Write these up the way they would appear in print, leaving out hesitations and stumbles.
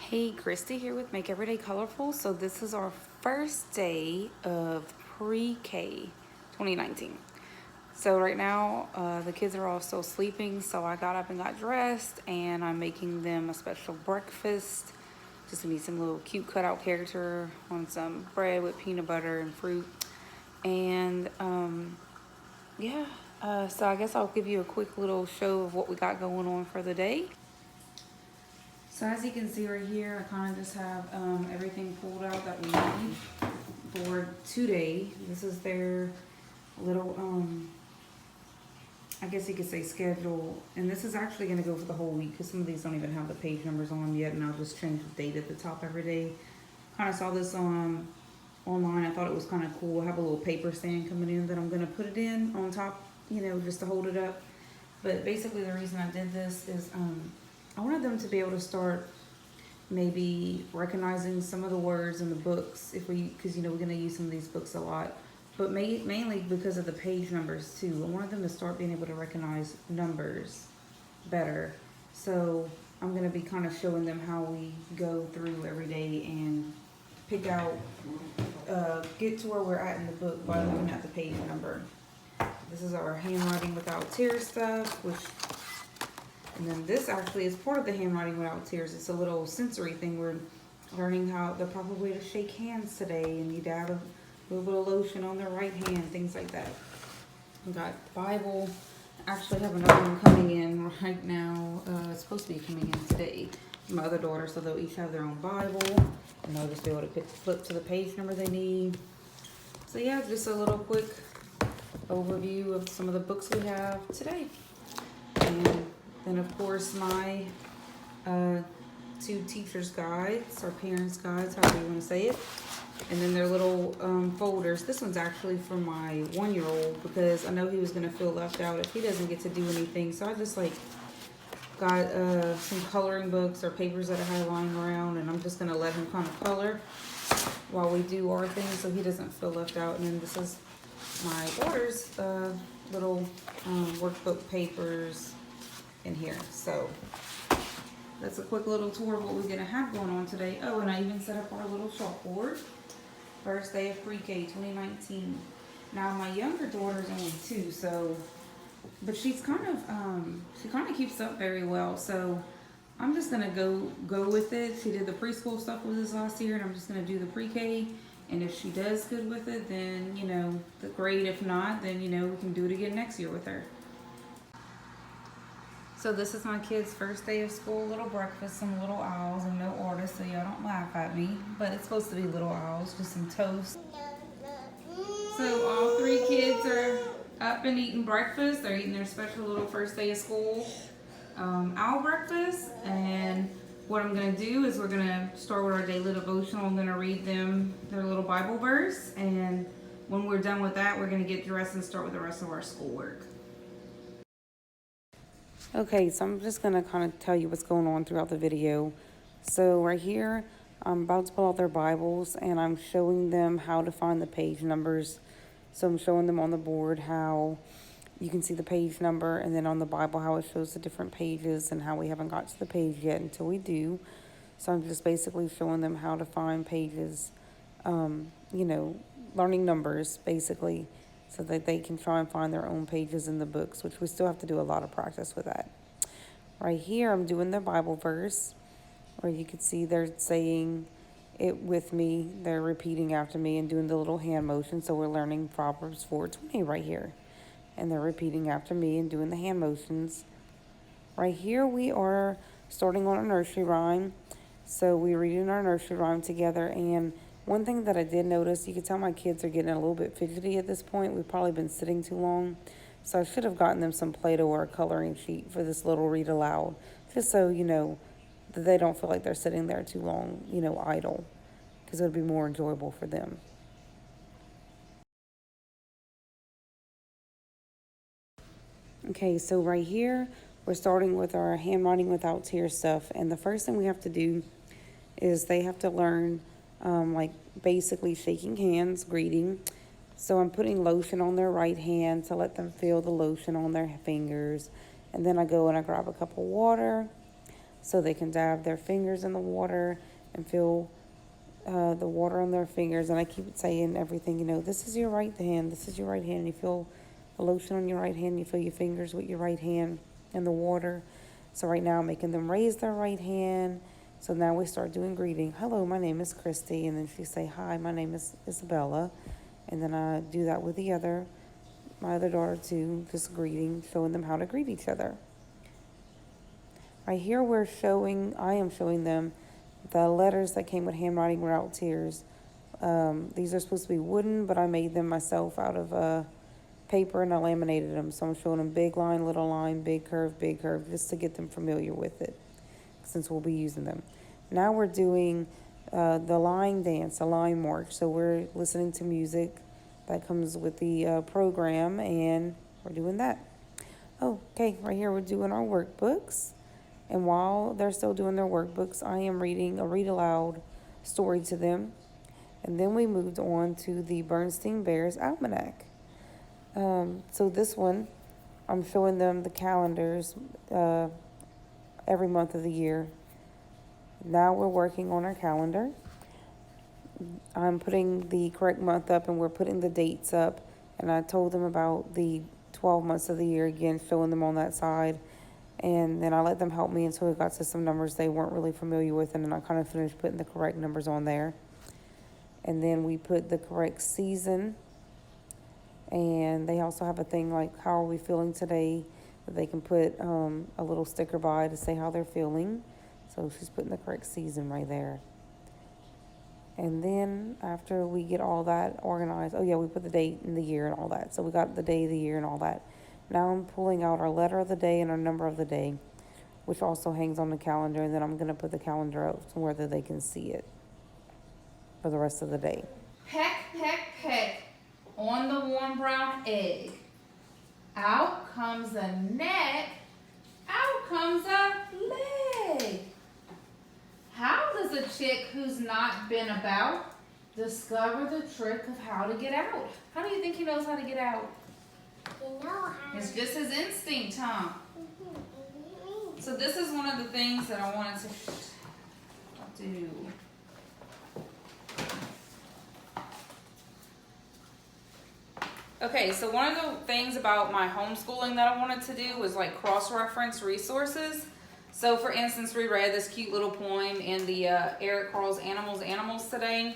Hey, Christy here with Make Everyday Colorful. So this is our first day of pre-K 2019. So right now the kids are all still sleeping, so I got up and got dressed and I'm making them a special breakfast. Just gonna be some little cute cutout character on some bread with peanut butter and fruit. And so I guess I'll give you a quick little show of what we got going on for the day. So as you can see right here, I kind of just have everything pulled out that we need for today. This is their little, I guess you could say schedule. And this is actually going to go for the whole week because some of these don't even have the page numbers on them yet. And I'll just change the date at the top every day. Kind of saw this online. I thought it was kind of cool. I have a little paper stand coming in that I'm going to put it in on top, just to hold it up. But basically the reason I did this is I wanted them to be able to start maybe recognizing some of the words in the books because we're going to use some of these books a lot, but mainly because of the page numbers too. I wanted them to start being able to recognize numbers better. So I'm going to be kind of showing them how we go through every day and pick out, get to where we're at in the book by looking at the page number. This is our handwriting without tears stuff, and then this actually is part of the handwriting without tears. It's a little sensory thing. We're learning the proper way to shake hands today, and you dab a little bit of lotion on their right hand, things like that. We got the Bible. I actually have another one coming in right now. It's supposed to be coming in today. My other daughter, so they'll each have their own Bible, and they'll just be able to flip to the page number they need. So yeah, just a little quick overview of some of the books we have today. And then of course my two teachers' guides, or parents' guides, however you want to say it. And then their little folders. This one's actually for my 1-year-old because I know he was going to feel left out if he doesn't get to do anything. So I just got some coloring books or papers that I had lying around, and I'm just going to let him kind of color while we do our thing so he doesn't feel left out. And then this is my daughter's little workbook papers in here. So that's a quick little tour of what we're going to have going on today. Oh, and I even set up our little chalkboard. First day of pre-K 2019. Now my younger daughter's only 2, but she kind of keeps up very well. So I'm just gonna go with it. She did the preschool stuff with us last year, and I'm just gonna do the pre-K. And if she does good with it, then great. If not, then we can do it again next year with her. So this is my kids' first day of school, little breakfast, some little owls, and no order, so y'all don't laugh at me. But it's supposed to be little owls, just some toast. So all 3 kids are up and eating breakfast. They're eating their special little first day of school owl breakfast. And what I'm going to do is we're going to start with our daily devotional. I'm going to read them their little Bible verse. And when we're done with that, we're going to get dressed and start with the rest of our schoolwork. Okay, so I'm just going to kind of tell you what's going on throughout the video. So right here, I'm about to pull out their Bibles, and I'm showing them how to find the page numbers. So I'm showing them on the board how you can see the page number, and then on the Bible how it shows the different pages and how we haven't got to the page yet until we do. So I'm just basically showing them how to find pages, learning numbers basically, so that they can try and find their own pages in the books, which we still have to do a lot of practice with that. Right here, I'm doing the Bible verse, where you can see they're saying it with me. They're repeating after me and doing the little hand motion. So we're learning Proverbs 4:20 right here. And they're repeating after me and doing the hand motions. Right here, we are starting on a nursery rhyme. So we're reading our nursery rhyme together. And one thing that I did notice, you can tell my kids are getting a little bit fidgety at this point. We've probably been sitting too long. So I should have gotten them some Play-Doh or a coloring sheet for this little read aloud. Just so, that they don't feel like they're sitting there too long, idle. Because it would be more enjoyable for them. Okay, so right here, we're starting with our handwriting without tears stuff. And the first thing we have to do is they have to learn basically shaking hands, greeting. So I'm putting lotion on their right hand to let them feel the lotion on their fingers. And then I go and I grab a cup of water. so they can dab their fingers in the water and feel the water on their fingers. And I keep saying everything, this is your right hand, this is your right hand. You feel the lotion on your right hand, you feel your fingers with your right hand in the water. So right now I'm making them raise their right hand. So now we start doing greeting. Hello, my name is Christy. And then she say, hi, my name is Isabella. And then I do that with my other daughter too, just greeting, showing them how to greet each other. Right here I am showing them the letters that came with Handwriting Without Tears. These are supposed to be wooden, but I made them myself out of paper and I laminated them. So I'm showing them big line, big curve, just to get them familiar with it, since we'll be using them. Now we're doing the line dance, the line march. So we're listening to music that comes with the program, and we're doing that. Okay, right here we're doing our workbooks. And while they're still doing their workbooks, I am reading a read aloud story to them. And then we moved on to the Bernstein Bears Almanac. So this one, I'm showing them the calendars every month of the year. Now we're working on our calendar. I'm putting the correct month up and we're putting the dates up. And I told them about the 12 months of the year again, showing them on that side. And then I let them help me until it got to some numbers they weren't really familiar with. And then I kind of finished putting the correct numbers on there. And then we put the correct season. And they also have a thing like, how are we feeling today? That they can put a little sticker by to say how they're feeling. So she's putting the correct season right there. And then after we get all that organized, we put the date and the year and all that. So we got the day, the year, and all that. Now I'm pulling out our letter of the day and our number of the day, which also hangs on the calendar. And then I'm going to put the calendar up so whether they can see it for the rest of the day. Peck, peck, peck on the warm brown egg. Out comes a neck, out comes a leg. How does a chick who's not been about discover the trick of how to get out? How do you think he knows how to get out? It's just his instinct, huh? So this is one of the things that I wanted to do. Okay, so one of the things about my homeschooling that I wanted to do was like cross-reference resources. So for instance, we read this cute little poem in the Eric Carle's Animals today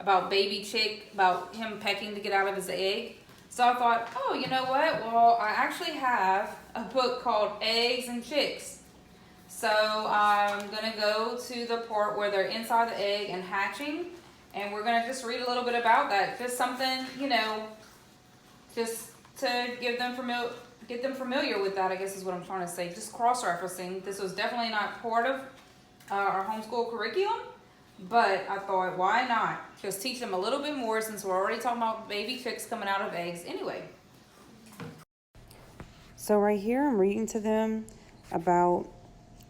about baby chick, about him pecking to get out of his egg. So I thought, you know what? Well, I actually have a book called Eggs and Chicks. So I'm going to go to the part where they're inside the egg and hatching. And we're going to just read a little bit about that. Just something, just to get them familiar with that, I guess is what I'm trying to say. Just cross-referencing. This was definitely not part of our homeschool curriculum. But I thought, why not? Just teach them a little bit more since we're already talking about baby chicks coming out of eggs anyway. So right here, I'm reading to them about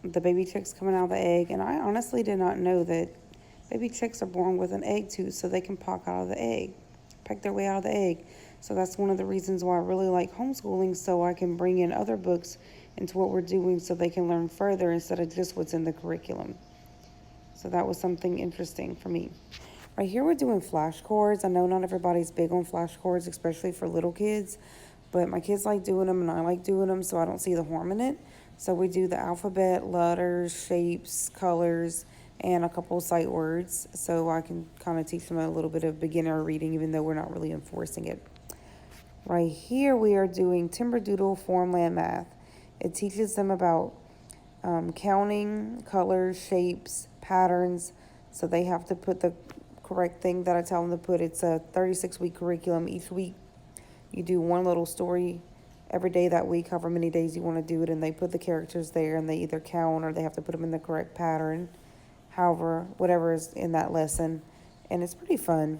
the baby chicks coming out of the egg. And I honestly did not know that baby chicks are born with an egg tooth so they can peck their way out of the egg. So that's one of the reasons why I really like homeschooling, so I can bring in other books into what we're doing so they can learn further instead of just what's in the curriculum. So that was something interesting for me. Right here we're doing flashcards. I know not everybody's big on flashcards, especially for little kids, but my kids like doing them and I like doing them, so I don't see the harm in it. So we do the alphabet, letters, shapes, colors, and a couple of sight words, so I can kind of teach them a little bit of beginner reading, even though we're not really enforcing it. Right here we are doing Timberdoodle Formland Math. It teaches them about counting, colors, shapes, patterns. So they have to put the correct thing that I tell them to put. It's a 36-week curriculum. Each week you do one little story every day that week, however many days you want to do it, and they put the characters there and they either count or they have to put them in the correct pattern, whatever is in that lesson. And it's pretty fun.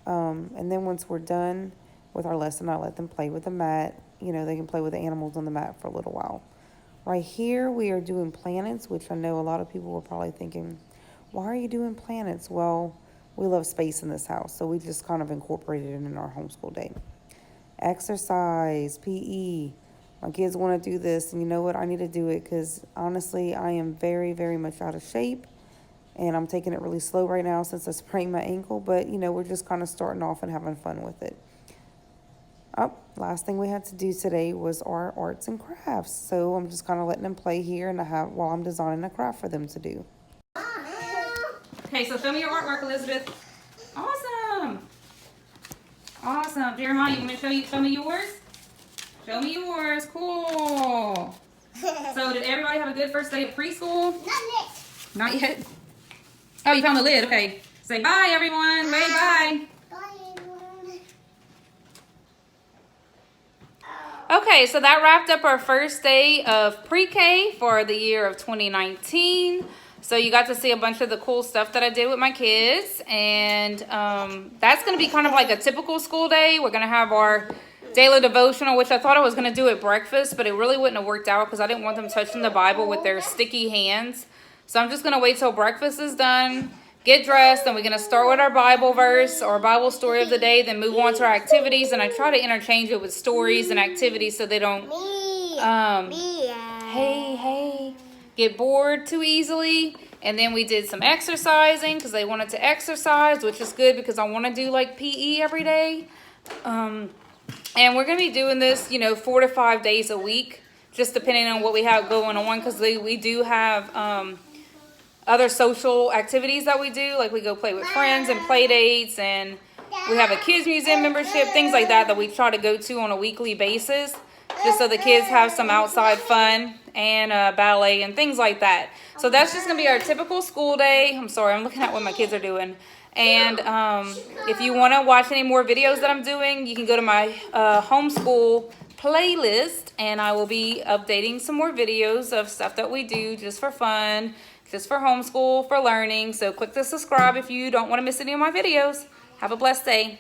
And then once we're done with our lesson, I let them play with the mat. They can play with the animals on the mat for a little while. Right here, we are doing planets, which I know a lot of people were probably thinking, why are you doing planets? Well, we love space in this house, so we just kind of incorporated it in our homeschool day. Exercise, PE, My kids want to do this, and you know what? I need to do it because honestly, I am very, very much out of shape. And I'm taking it really slow right now since I sprained my ankle. But, you know, we're just kind of starting off and having fun with it. Oh, last thing we had to do today was our arts and crafts. So I'm just kind of letting them play here and while I'm designing a craft for them to do. Okay, so show me your artwork, Elizabeth. Awesome. Awesome. Jeremiah, you want me to show me yours? Show me yours. Cool. So did everybody have a good first day of preschool? Not yet. Not yet? Oh, you found the lid. Okay. Say bye, everyone. Wave bye. Bye, everyone. Okay, so that wrapped up our first day of pre-K for the year of 2019. So you got to see a bunch of the cool stuff that I did with my kids. And that's going to be kind of like a typical school day. We're going to have our daily devotional, which I thought I was going to do at breakfast, but it really wouldn't have worked out because I didn't want them touching the Bible with their sticky hands. So I'm just going to wait till breakfast is done, get dressed, and we're going to start with our Bible verse or Bible story of the day, then move on to our activities. And I try to interchange it with stories and activities so they don't get bored too easily. And then we did some exercising because they wanted to exercise, which is good because I want to do like PE every day. And we're going to be doing this, 4 to 5 days a week, just depending on what we have going on, because we do have other social activities that we do, like we go play with friends and play dates, and we have a kids museum membership, things like that we try to go to on a weekly basis, just so the kids have some outside fun and ballet and things like that. So that's just going to be our typical school day. I'm sorry, I'm looking at what my kids are doing. And if you want to watch any more videos that I'm doing, you can go to my homeschool playlist, and I will be updating some more videos of stuff that we do just for fun, just for homeschool, for learning. So click the subscribe if you don't want to miss any of my videos. Have a blessed day.